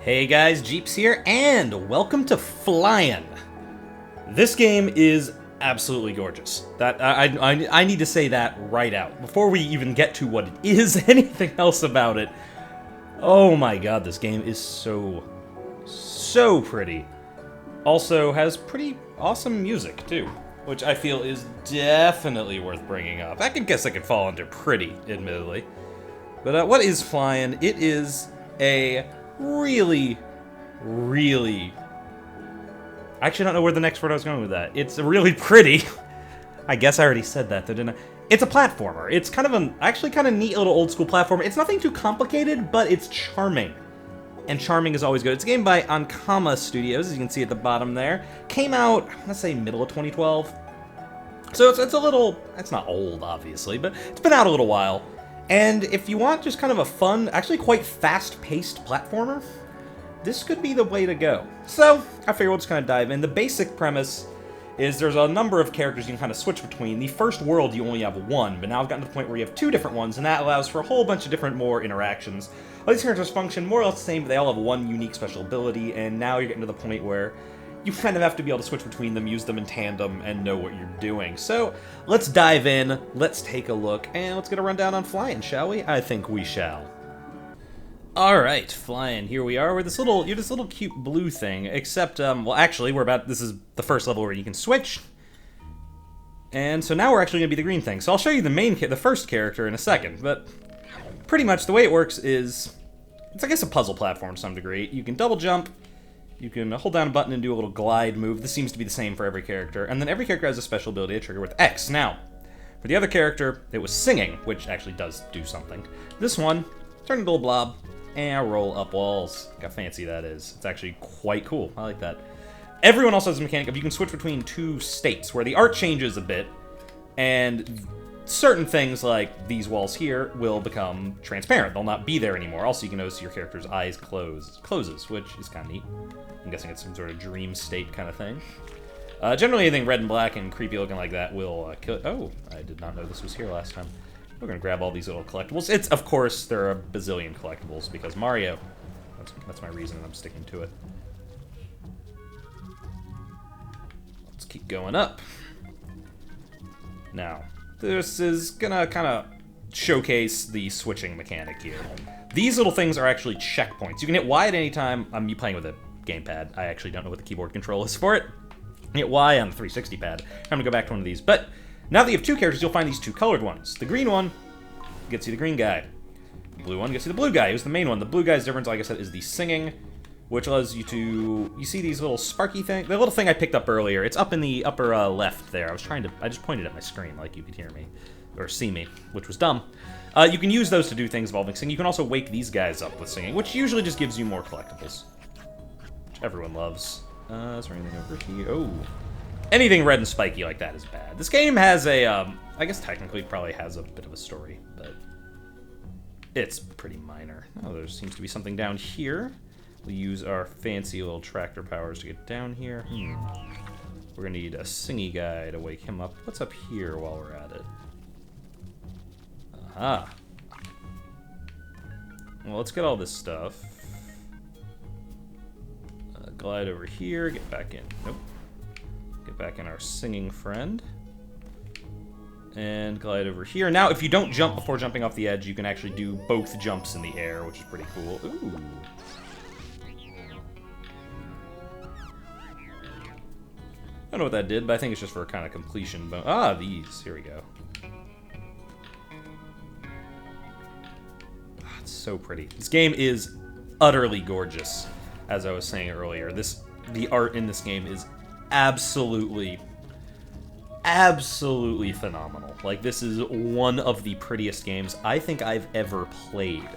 Hey guys, Jeeps here, and welcome to Flyin'. This game is absolutely gorgeous. That I need to say that right out before we even get to what it is. Anything else about it? Oh my god, this game is so pretty. Also has pretty awesome music too, which I feel is definitely worth bringing up. I guess I could fall under pretty, admittedly. But what is Flyin'? It is a really... I actually don't know where the next word I was going with that. It's really pretty. I guess I already said that, though, didn't I? It's a platformer. It's kind of an actually kind of neat little old school platformer. It's nothing too complicated, but it's charming. And charming is always good. It's a game by Ankama Studios, as you can see at the bottom there. Came out, let's say, middle of 2012. So it's a little... It's not old, obviously, but it's been out a little while. And if you want just kind of a fun, actually quite fast-paced platformer, this could be the way to go. So, I figure we'll just kind of dive in. The basic premise is there's a number of characters you can kind of switch between. The first world, you only have one, but now I've gotten to the point where you have two different ones, and that allows for a whole bunch of different more interactions. All these characters function more or less the same, but they all have one unique special ability, and now you're getting to the point where you kind of have to be able to switch between them, use them in tandem, and know what you're doing. So, let's dive in, let's take a look, and let's get a rundown on Flyin', shall we? I think we shall. Alright, Flyin', here we are. You're this little cute blue thing, except, well, actually, this is the first level where you can switch. And so now we're actually going to be the green thing. So I'll show you the first character in a second, but pretty much the way it works is, it's I guess a puzzle platform to some degree. You can double jump, you can hold down a button and do a little glide move. This seems to be the same for every character, and then every character has a special ability to trigger with X. Now, for the other character, it was singing, which actually does do something. This one, turn into a blob, and roll up walls. Look how fancy that is. It's actually quite cool. I like that. Everyone also has a mechanic of you can switch between two states, where the art changes a bit, and certain things like these walls here will become transparent. They'll not be there anymore. Also, you can notice your character's eyes closes, which is kind of neat. I'm guessing it's some sort of dream state kind of thing. Generally, anything red and black and creepy looking like that will kill it. Oh, I did not know this was here last time. We're gonna grab all these little collectibles. Of course, there are a bazillion collectibles because Mario. That's my reason I'm sticking to it. Let's keep going up. Now, this is gonna kind of showcase the switching mechanic here. These little things are actually checkpoints. You can hit Y at any time. I'm playing with a gamepad. I actually don't know what the keyboard control is for it. Hit Y on the 360 pad. I'm gonna go back to one of these, but now that you have two characters, you'll find these two colored ones. The green one gets you the green guy. The blue one gets you the blue guy, who's the main one. The blue guy's difference, like I said, is the singing, which allows you to... You see these little sparky things? The little thing I picked up earlier, it's up in the upper left there. I just pointed at my screen like you could hear me, or see me, which was dumb. You can use those to do things involving singing. You can also wake these guys up with singing, which usually just gives you more collectibles, which everyone loves. Is there anything over here? Oh. Anything red and spiky like that is bad. This game has a, I guess technically probably has a bit of a story, but it's pretty minor. Oh, there seems to be something down here. We'll use our fancy little tractor powers to get down here. We're gonna need a singy guy to wake him up. What's up here while we're at it? Aha. Well, let's get all this stuff. Glide over here, get back in. Nope. Get back in our singing friend. And glide over here. Now, if you don't jump before jumping off the edge, you can actually do both jumps in the air, which is pretty cool. Ooh. I don't know what that did, but I think it's just for a kind of completion. These. Here we go. It's so pretty. This game is utterly gorgeous, as I was saying earlier. The art in this game is absolutely phenomenal. Like, this is one of the prettiest games I think I've ever played.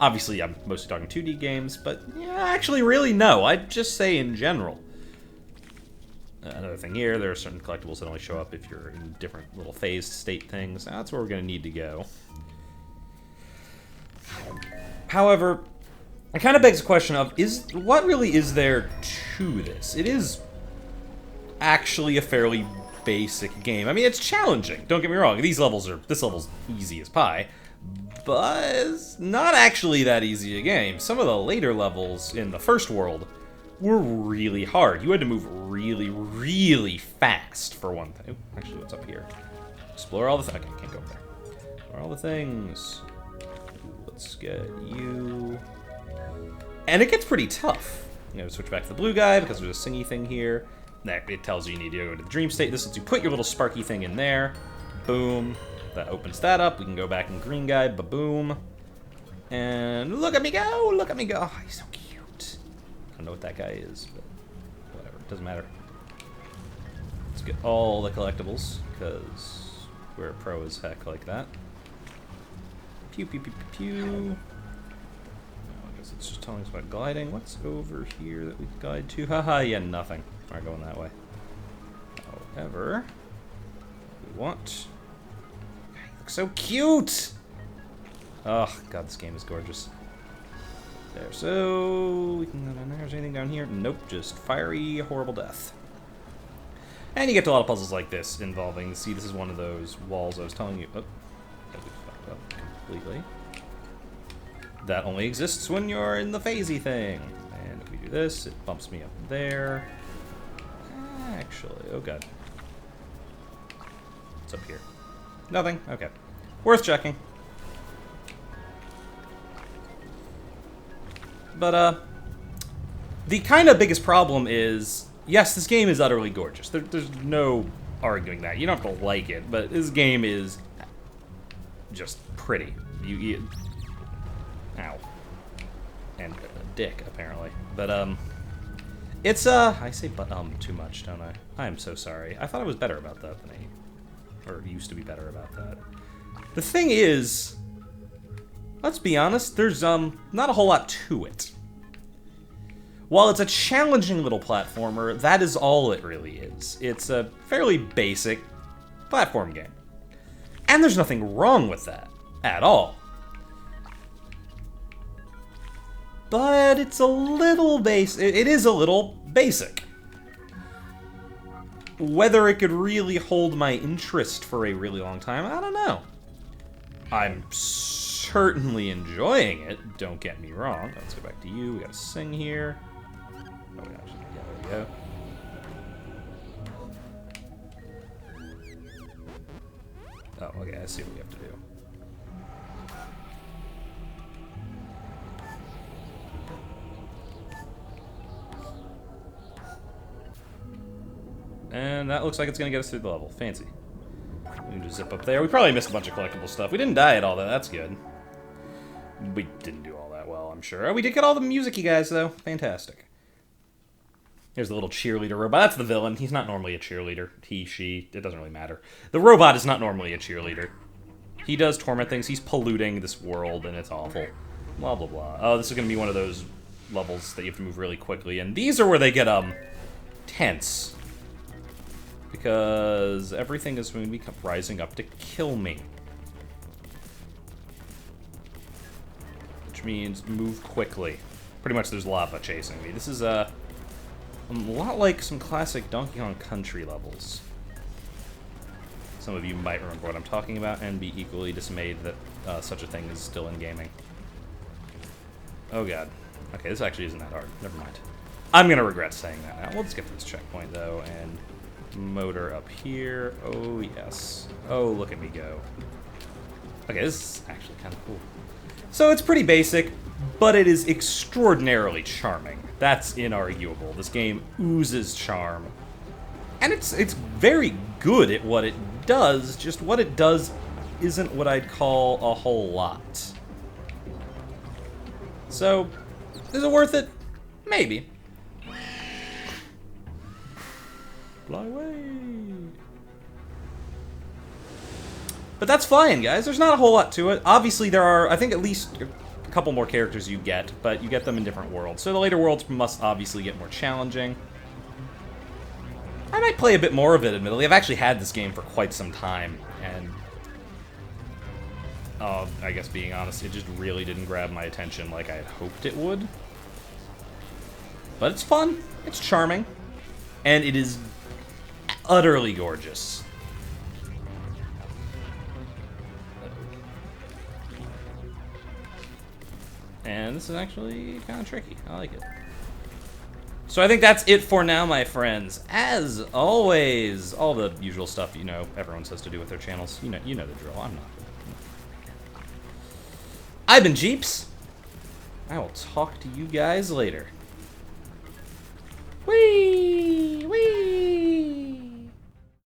Obviously, I'm mostly talking 2D games, but yeah, actually, really, no. I'd just say in general. Another thing here, there are certain collectibles that only show up if you're in different little phased state things. That's where we're going to need to go. However, it kind of begs the question of, what really is there to this? It is actually a fairly basic game. I mean, it's challenging, don't get me wrong. This level's easy as pie, but it's not actually that easy a game. Some of the later levels in the first world were really hard. You had to move really, really fast for one thing. Ooh, actually, what's up here? Explore all the things. Okay, can't go up there. Explore all the things. Let's get you. And it gets pretty tough. You know, switch back to the blue guy because there's a singy thing here. It tells you need to go to the dream state. This lets you put your little sparky thing in there. Boom. That opens that up. We can go back in green guy. Ba-boom. And look at me go! Look at me go! Oh, he's so cute. I don't know what that guy is, but whatever. It doesn't matter. Let's get all the collectibles, because we're pro as heck like that. Pew, pew, pew, pew, pew. I guess it's just telling us about gliding. What's over here that we can glide to? Haha, yeah, nothing. We're going that way. However, we want... He looks so cute! Oh, God, this game is gorgeous. There, so we can go down there. Is there anything down here? Nope, just fiery, horrible death. And you get to a lot of puzzles like this involving, see, this is one of those walls I was telling you. Oh, that we fucked up completely. That only exists when you're in the phasey thing. And if we do this, it bumps me up there. Actually, oh God. What's up here? Nothing? Okay. Worth checking. But, the kind of biggest problem is, yes, this game is utterly gorgeous. There's no arguing that. You don't have to like it, but this game is just pretty. Ow. And a dick, apparently. But, it's, I say but, too much, don't I? I am so sorry. I thought I was better about that than or used to be better about that. The thing is, let's be honest, there's, not a whole lot to it. While it's a challenging little platformer, that is all it really is. It's a fairly basic platform game. And there's nothing wrong with that, at all. But it's a little it is a little basic. Whether it could really hold my interest for a really long time, I don't know. I'm certainly enjoying it, don't get me wrong. Let's go back to you, we gotta sing here. Oh my gosh, yeah, there we go. Oh, okay, I see what we have to do. And that looks like it's gonna get us through the level. Fancy. We can just zip up there. We probably missed a bunch of collectible stuff. We didn't die at all, though. That's good. We didn't do all that well, I'm sure. Oh, we did get all the music, you guys, though. Fantastic. Here's the little cheerleader robot. That's the villain. He's not normally a cheerleader. He, she, it doesn't really matter. The robot is not normally a cheerleader. He does torment things. He's polluting this world, and it's awful. Blah, blah, blah. Oh, this is gonna be one of those levels that you have to move really quickly, and these are where they get, tense. Because everything is going to be rising up to kill me. Which means move quickly. Pretty much there's lava chasing me. This is a lot like some classic Donkey Kong Country levels. Some of you might remember what I'm talking about and be equally dismayed that such a thing is still in gaming. Oh God. Okay, this actually isn't that hard. Never mind. I'm going to regret saying that now. Let's get to this checkpoint, though, and motor up here. Oh, yes. Oh, look at me go. Okay, this is actually kind of cool. So it's pretty basic, but it is extraordinarily charming. That's inarguable. This game oozes charm. And it's very good at what it does, just what it does isn't what I'd call a whole lot. So, is it worth it? Maybe. Fly away. But that's flying, guys. There's not a whole lot to it. Obviously, there are, I think, at least a couple more characters you get, but you get them in different worlds. So the later worlds must obviously get more challenging. I might play a bit more of it, admittedly. I've actually had this game for quite some time, and I guess being honest, it just really didn't grab my attention like I had hoped it would. But it's fun. It's charming. And it is utterly gorgeous. And this is actually kind of tricky. I like it. So I think that's it for now, my friends. As always, all the usual stuff, you know, everyone says to do with their channels. You know the drill. I'm not. I've been Jeeps. I will talk to you guys later. Whee!